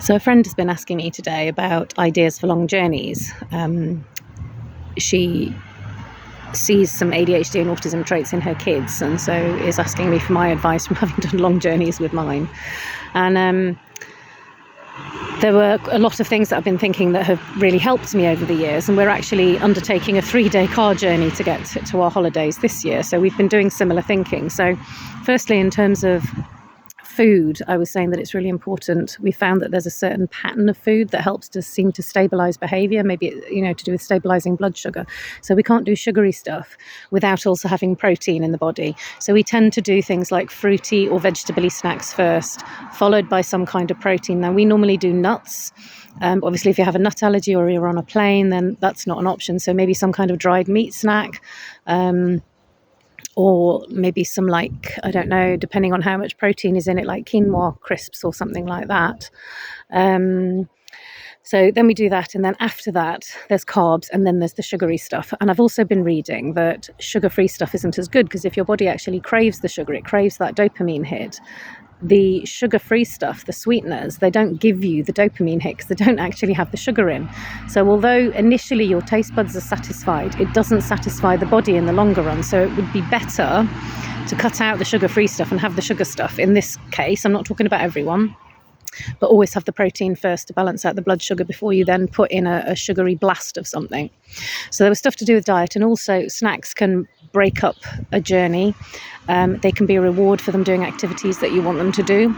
So a friend has been asking me today about ideas for long journeys. She sees some ADHD and autism traits in her kids, and so is asking me for my advice from having done long journeys with mine. And there were a lot of things that I've been thinking that have really helped me over the years, and we're actually undertaking a 3-day car journey to get to our holidays this year. So we've been doing similar thinking. So firstly, in terms of food, I was saying that it's really important. We found that there's a certain pattern of food that helps to seem to stabilize behavior, maybe, to do with stabilizing blood sugar. So we can't do sugary stuff without also having protein in the body. So we tend to do things like fruity or vegetable snacks first, followed by some kind of protein. Now, we normally do nuts. Obviously, if you have a nut allergy or you're on a plane, then that's not an option. So maybe some kind of dried meat snack, or maybe some, I don't know, depending on how much protein is in it, like quinoa crisps or something like that. So then we do that, and then after that there's carbs, and then there's the sugary stuff. And I've also been reading that sugar-free stuff isn't as good, because if your body actually craves the sugar, it craves that dopamine hit. The sugar-free stuff, the sweeteners, they don't give you the dopamine hit because they don't actually have the sugar in. So although initially your taste buds are satisfied, it doesn't satisfy the body in the longer run. So it would be better to cut out the sugar-free stuff and have the sugar stuff. In this case, I'm not talking about everyone, but always have the protein first to balance out the blood sugar before you then put in a sugary blast of something. So there was stuff to do with diet, and also snacks can break up a journey. They can be a reward for them doing activities that you want them to do.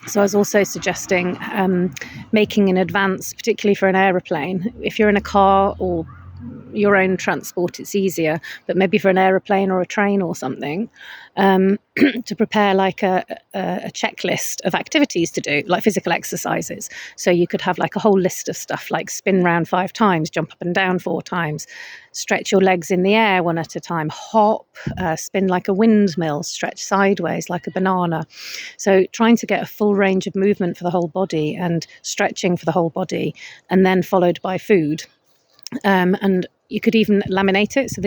So I was also suggesting making in advance, particularly for an aeroplane. If you're in a car or your own transport, it's easier, but maybe for an aeroplane or a train or something, to prepare like a checklist of activities to do, like physical exercises. So you could have like a whole list of stuff, like spin round 5 times, jump up and down 4 times, stretch your legs in the air 1 at a time, hop, spin like a windmill, stretch sideways like a banana. So trying to get a full range of movement for the whole body and stretching for the whole body, and then followed by food. And you could even laminate it so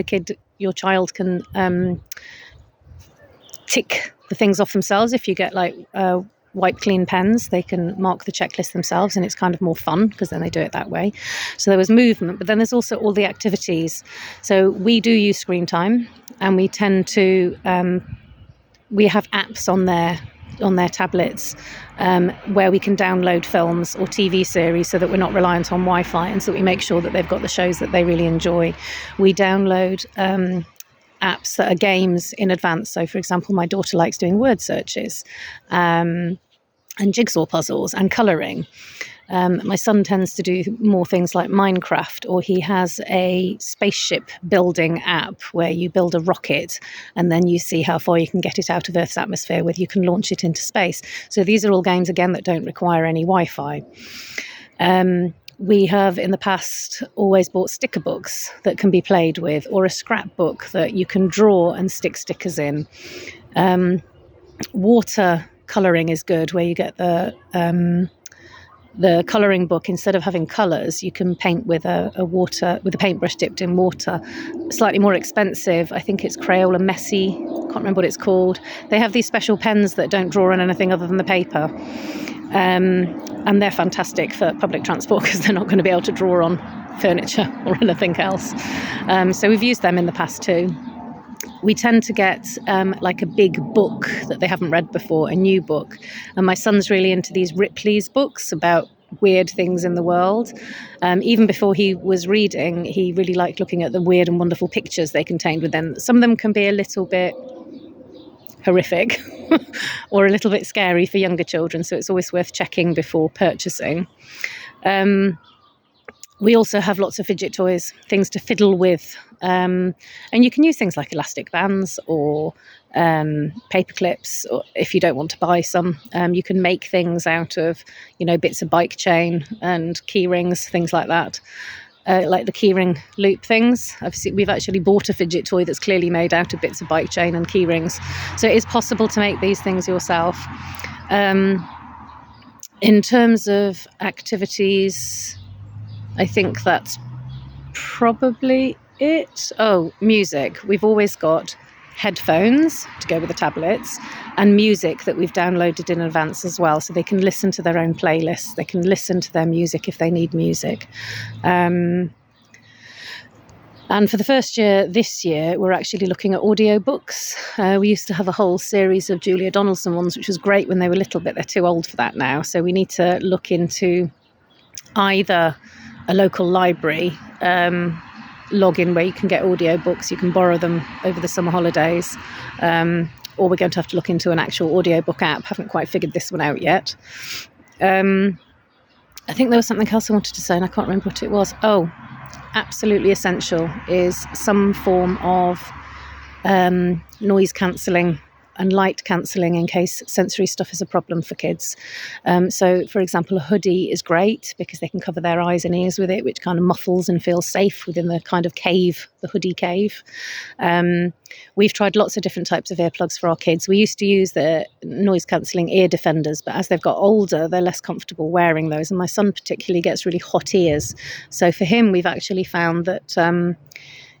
your child can tick the things off themselves. If you get white clean pens, they can mark the checklist themselves, and it's kind of more fun because then they do it that way. So there was movement, but then there's also all the activities. So we do use screen time, and we tend to we have apps on their tablets where we can download films or TV series so that we're not reliant on Wi-Fi, and so we make sure that they've got the shows that they really enjoy. We download apps that are games in advance. So, for example, my daughter likes doing word searches and jigsaw puzzles and colouring. My son tends to do more things like Minecraft, or he has a spaceship building app where you build a rocket and then you see how far you can get it out of Earth's atmosphere, whether you can launch it into space. So these are all games, again, that don't require any Wi-Fi. We have in the past always bought sticker books that can be played with, or a scrapbook that you can draw and stick stickers in. Water colouring is good, where you get the colouring book. Instead of having colours, you can paint with a paintbrush dipped in water. Slightly more expensive, I think it's Crayola Messy, can't remember what it's called. They have these special pens that don't draw on anything other than the paper, and they're fantastic for public transport because they're not going to be able to draw on furniture or anything else. So we've used them in the past too. We tend to get like a big book that they haven't read before, a new book. And my son's really into these Ripley's books about weird things in the world. Even before he was reading, he really liked looking at the weird and wonderful pictures they contained within. Some of them can be a little bit horrific or a little bit scary for younger children, so it's always worth checking before purchasing. We also have lots of fidget toys, things to fiddle with. And you can use things like elastic bands or paper clips, or if you don't want to buy some. You can make things out of, bits of bike chain and key rings, things like that. Like the keyring loop things. We've actually bought a fidget toy that's clearly made out of bits of bike chain and key rings. So it is possible to make these things yourself. In terms of activities, I think that's probably it. Oh, music. We've always got headphones to go with the tablets, and music that we've downloaded in advance as well, so they can listen to their own playlists, they can listen to their music if they need music. And for the first year this year, we're actually looking at audiobooks. We used to have a whole series of Julia Donaldson ones, which was great when they were little, but they're too old for that now. So we need to look into either a local library login where you can get audiobooks, you can borrow them over the summer holidays, or we're going to have to look into an actual audiobook app. Haven't quite figured this one out yet. I think there was something else I wanted to say and I can't remember what it was. Oh, absolutely essential is some form of noise cancelling and light cancelling in case sensory stuff is a problem for kids. So, for example, a hoodie is great because they can cover their eyes and ears with it, which kind of muffles and feels safe within the kind of cave, the hoodie cave. We've tried lots of different types of earplugs for our kids. We used to use the noise cancelling ear defenders, but as they've got older, they're less comfortable wearing those. And my son particularly gets really hot ears. So for him, we've actually found that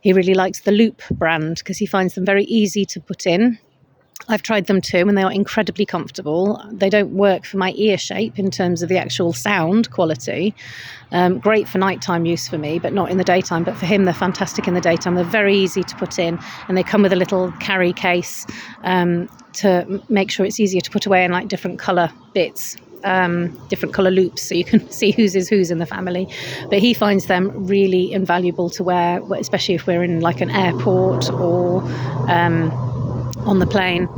he really likes the Loop brand because he finds them very easy to put in. I've tried them too and they are incredibly comfortable. They don't work for my ear shape in terms of the actual sound quality. Great for nighttime use for me, but not in the daytime. But for him, they're fantastic in the daytime. They're very easy to put in and they come with a little carry case to make sure it's easier to put away in like different colour bits. Different colour loops so you can see whose is whose in the family. But he finds them really invaluable to wear, especially if we're in like an airport or on the plane.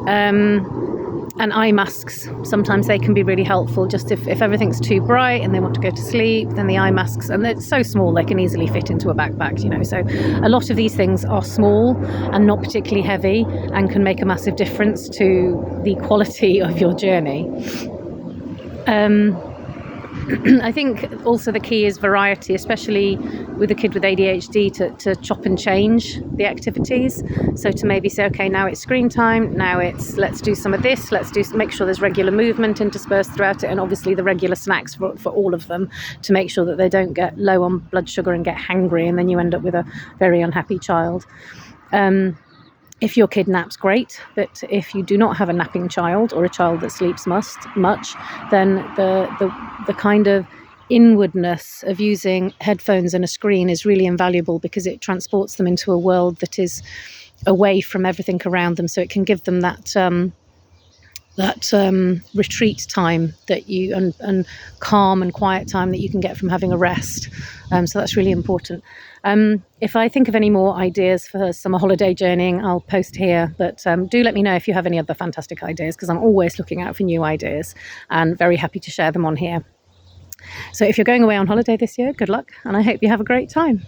And eye masks, sometimes they can be really helpful. Just if everything's too bright and they want to go to sleep, then the eye masks, and they're so small they can easily fit into a backpack, so a lot of these things are small and not particularly heavy and can make a massive difference to the quality of your journey. I think also the key is variety, especially with a kid with ADHD, to chop and change the activities. So to maybe say, okay, now it's screen time, now it's let's do some of this, make sure there's regular movement interspersed throughout it, and obviously the regular snacks for all of them to make sure that they don't get low on blood sugar and get hangry, and then you end up with a very unhappy child. If your kid naps, great, but if you do not have a napping child or a child that sleeps much, then the kind of inwardness of using headphones and a screen is really invaluable because it transports them into a world that is away from everything around them. So it can give them that retreat time that you and calm and quiet time that you can get from having a rest. So that's really important. If I think of any more ideas for summer holiday journeying, I'll post here. But do let me know if you have any other fantastic ideas, because I'm always looking out for new ideas and very happy to share them on here. So if you're going away on holiday this year, good luck, and I hope you have a great time.